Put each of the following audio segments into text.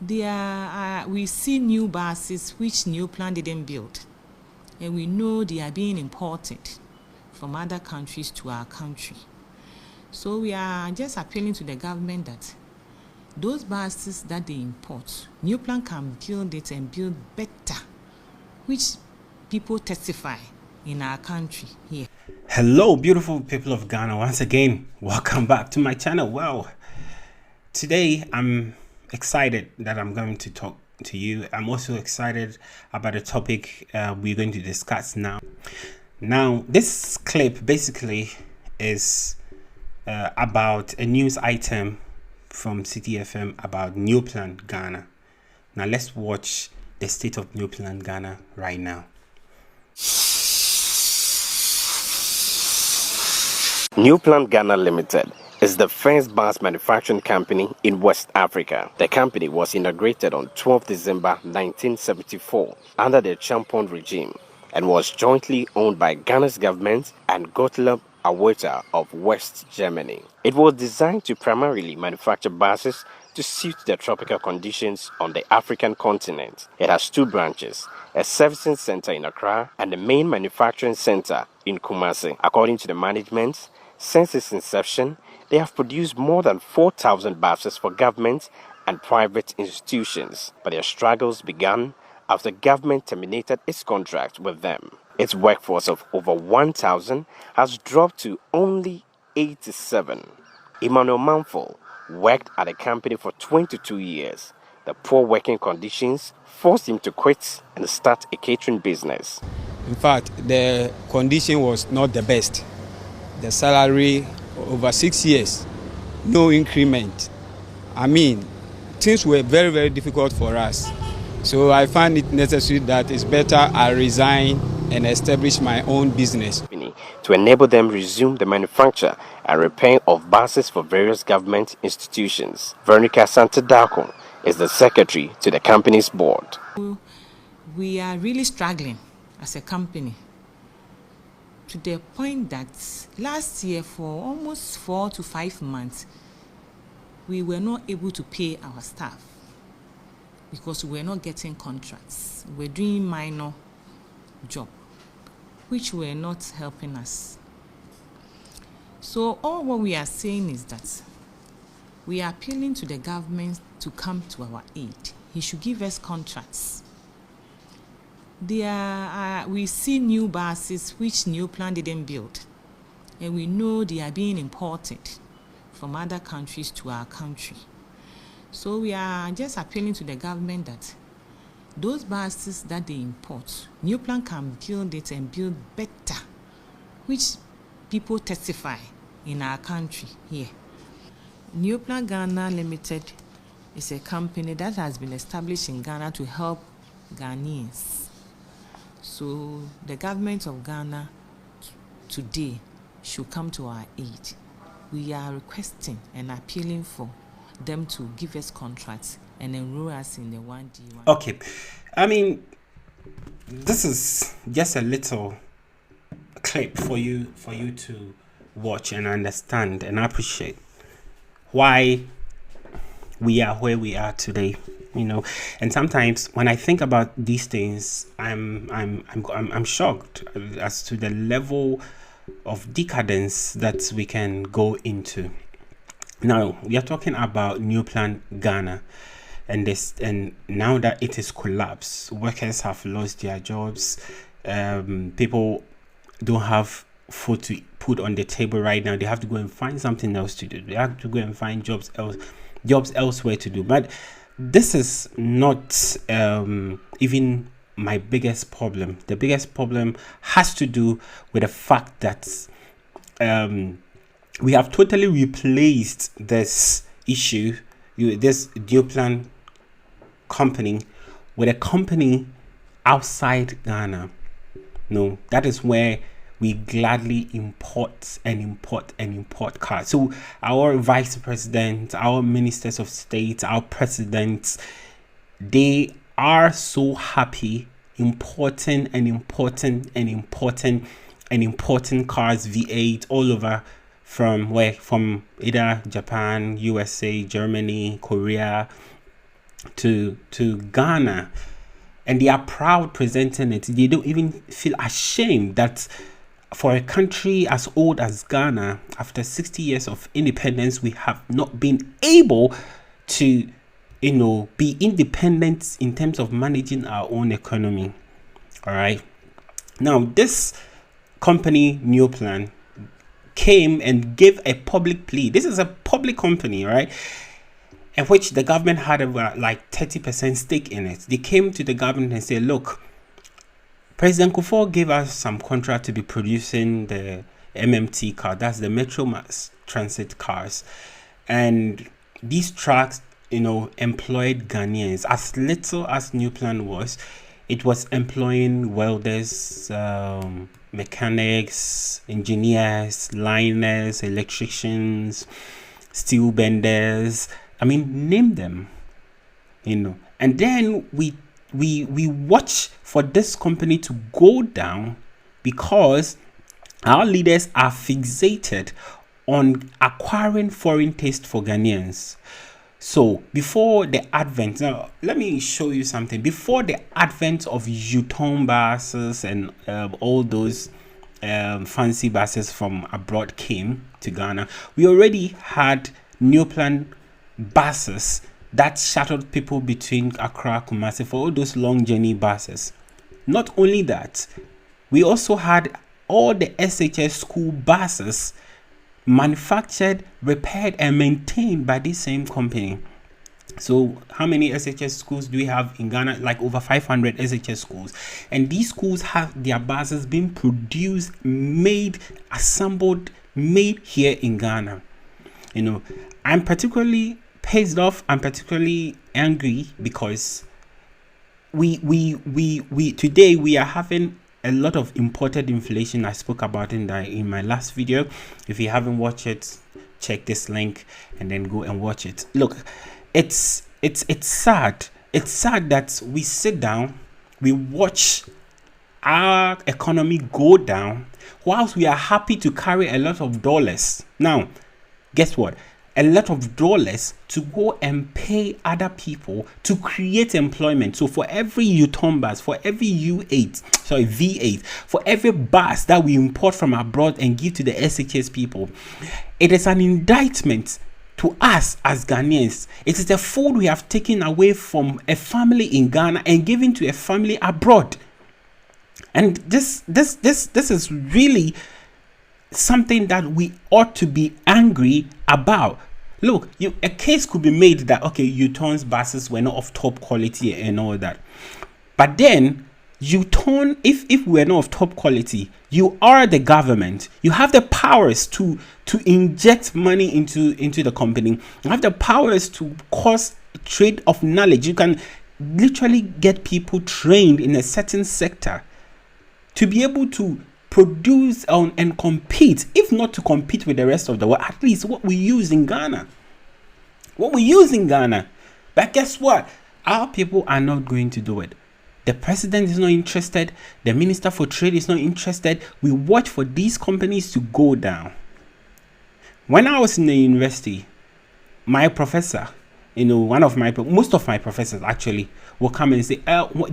We see new buses which Neoplan didn't build, and we know they are being imported from other countries to our country. So we are just appealing to the government that those buses that they import, Neoplan can build it and build better, which people testify in our country here. Hello, beautiful people of Ghana. Once again, welcome back to my channel. Well, today I'm excited that I'm going to talk to you. I'm also excited about the topic we're going to discuss now. Now, this clip basically is about a news item from City FM about Neoplan Ghana. Now, let's watch the state of Neoplan Ghana right now. Neoplan Ghana Limited is the first bus manufacturing company in West Africa. The company was inaugurated on 12 December 1974 under the Champon regime and was jointly owned by Ghana's government and Gottlieb Awater of West Germany. It was designed to primarily manufacture buses to suit the tropical conditions on the African continent. It has two branches, a servicing center in Accra and the main manufacturing center in Kumasi. According to the management, since its inception, they have produced more than 4,000 buses for government and private institutions, but their struggles began after government terminated its contract with them. Its workforce of over 1,000 has dropped to only 87. Emmanuel Manful worked at the company for 22 years. The poor working conditions forced him to quit and start a catering business. In fact, the condition was not the best. The salary over 6 years, no increment. I mean, things were very, very difficult for us. So I find it necessary that it's better I resign and establish my own business. To enable them resume the manufacture and repair of buses for various government institutions. Veronica Santadako is the secretary to the company's board. We are really struggling as a company to the point that last year for almost 4 to 5 months, we were not able to pay our staff because we were not getting contracts. We were doing minor job, which were not helping us. So all what we are saying is that we are appealing to the government to come to our aid. He should give us contracts. We see new buses which Neoplan didn't build, and we know they are being imported from other countries to our country. So we are just appealing to the government that those buses that they import, Neoplan can build it and build better, which people testify in our country here. Neoplan Ghana Limited is a company that has been established in Ghana to help Ghanaians. So the government of Ghana today should come to our aid. We are requesting and appealing for them to give us contracts and enroll us in the 1G1. Okay, I mean, this is just a little clip for you to watch and understand and appreciate why we are where we are today. You know, and sometimes when I think about these things, I'm shocked as to the level of decadence that we can go into. Now we are talking about Neoplan Ghana, and now that it is collapsed, workers have lost their jobs. People don't have food to put on the table right now. They have to go and find something else to do. They have to go and find jobs elsewhere to do. But this is not even my biggest problem. The biggest problem has to do with the fact that we have totally replaced this issue, this Neoplan company, with a company outside Ghana. No, that is where we gladly import cars. So our vice president, our ministers of state, our presidents, they are so happy importing cars, V8 all over from either Japan, USA, Germany, Korea, to Ghana, and they are proud presenting it. They don't even feel ashamed that for a country as old as Ghana, after 60 years of independence, we have not been able to, be independent in terms of managing our own economy. All right. Now, this company, Neoplan, came and gave a public plea. This is a public company, right? In which the government had like 30% stake in it. They came to the government and said, look, President Kufuor gave us some contract to be producing the MMT car, that's the Metro Mass Transit cars. And these trucks, employed Ghanaians. As little as Neoplan was, it was employing welders, mechanics, engineers, liners, electricians, steel benders. I mean, name them, And then we watch for this company to go down because our leaders are fixated on acquiring foreign taste for Ghanaians. So before the advent, now let me show you something. Before the advent of U-turn buses and all those fancy buses from abroad came to Ghana, we already had Neoplan buses that shuttled people between Accra, Kumasi for all those long journey buses. Not only that, we also had all the SHS school buses manufactured, repaired, and maintained by this same company. So how many SHS schools do we have in Ghana? Like over 500 SHS schools. And these schools have their buses being produced, made, assembled, made here in Ghana. I'm particularly pissed off. I'm particularly angry because we today we are having a lot of imported inflation. I spoke about in my last video. If you haven't watched it, check this link and then go and watch it. Look, it's sad. It's sad that we sit down, we watch our economy go down whilst we are happy to carry a lot of dollars. Now, guess what? A lot of dollars to go and pay other people to create employment. So for every U-turn bus, for every V8, for every bus that we import from abroad and give to the SHS people, it is an indictment to us as Ghanaians. It is the food we have taken away from a family in Ghana and given to a family abroad. And this is really something that we ought to be angry about. Look, a case could be made that, okay, U-turns buses were not of top quality and all that. But then, U-turn, if we're not of top quality, you are the government. You have the powers to inject money into the company. You have the powers to cause trade of knowledge. You can literally get people trained in a certain sector to be able to produce and compete, if not to compete with the rest of the world, at least what we use in Ghana. But guess what? Our people are not going to do it. The president is not interested. The minister for trade is not interested. We watch for these companies to go down. When I was in the university, my professor, most of my professors actually will come and say,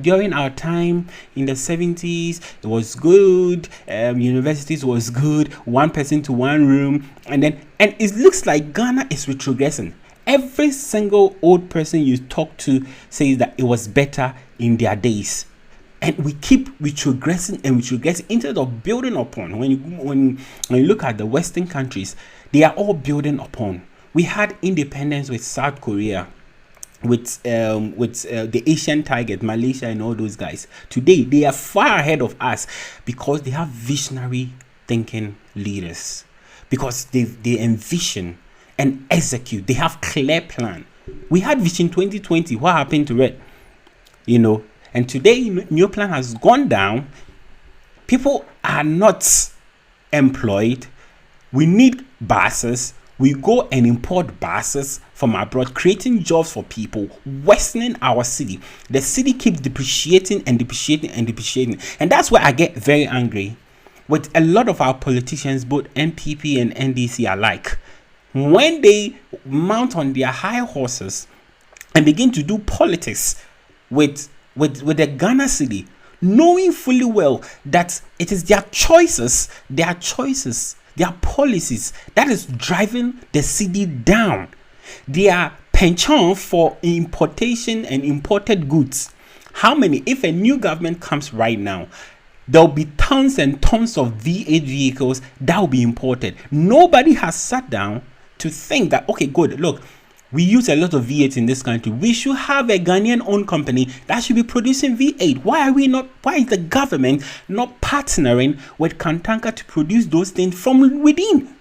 during our time in the 70s, it was good, universities was good, one person to one room, and it looks like Ghana is retrogressing. Every single old person you talk to says that it was better in their days. And we keep retrogressing instead of building upon. When you look at the Western countries, they are all building upon. We had independence with South Korea, with the Asian target, Malaysia, and all those guys. Today, they are far ahead of us because they have visionary thinking leaders. Because they envision and execute. They have clear plan. We had Vision 2020. What happened to it? And today, Neoplan has gone down. People are not employed. We need buses. We go and import buses from abroad, creating jobs for people, worsening our city. The city keeps depreciating and depreciating and depreciating. And that's why I get very angry with a lot of our politicians, both NPP and NDC alike. When they mount on their high horses and begin to do politics with the Ghana cedi, knowing fully well that it is their choices, their policies that is driving the cedi down. Their penchant for importation and imported goods. How many? If a new government comes right now, there'll be tons and tons of V8 vehicles that will be imported. Nobody has sat down to think that, okay, good, look, we use a lot of V8 in this country. We should have a Ghanaian-owned company that should be producing V8. Why is the government not partnering with Kantanka to produce those things from within?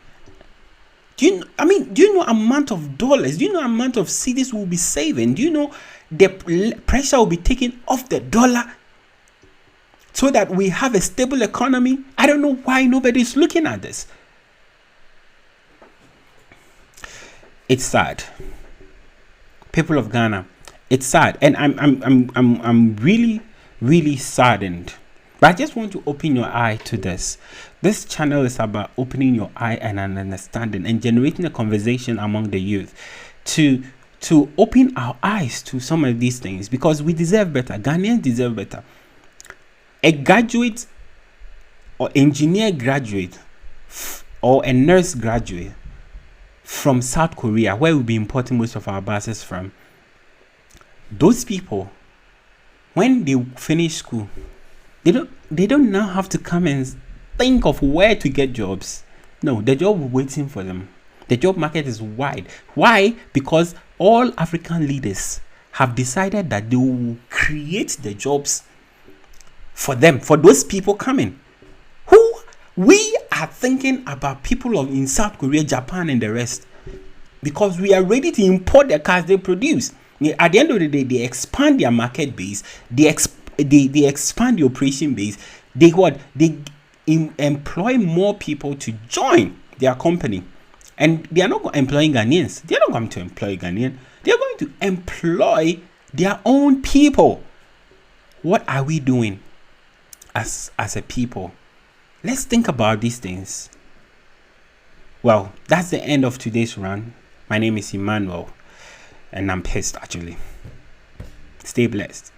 Do you know amount of dollars? Do you know amount of cedis we'll be saving? Do you know the pressure will be taken off the dollar so that we have a stable economy? I don't know why nobody's looking at this. It's sad. People of Ghana, it's sad, and I'm really, really saddened. But I just want to open your eye to this. This channel is about opening your eye and an understanding and generating a conversation among the youth to open our eyes to some of these things, because we deserve better. Ghanaians deserve better. A graduate or engineer graduate or a nurse graduate from South Korea, where we'll be importing most of our buses from, those people, when they finish school, they don't now have to come and think of where to get jobs. No, the job is waiting for them. The job market is wide. Why? Because all African leaders have decided that they will create the jobs for them, for those people coming. We are thinking about people in South Korea, Japan, and the rest, because we are ready to import the cars they produce. At the end of the day, they expand their market base. They expand the operation base. They employ more people to join their company, and they are not employing Ghanaians. They are not going to employ Ghanaians. They are going to employ their own people. What are we doing as a people? Let's think about these things. Well, that's the end of today's run. My name is Emmanuel, and I'm pissed actually. Stay blessed.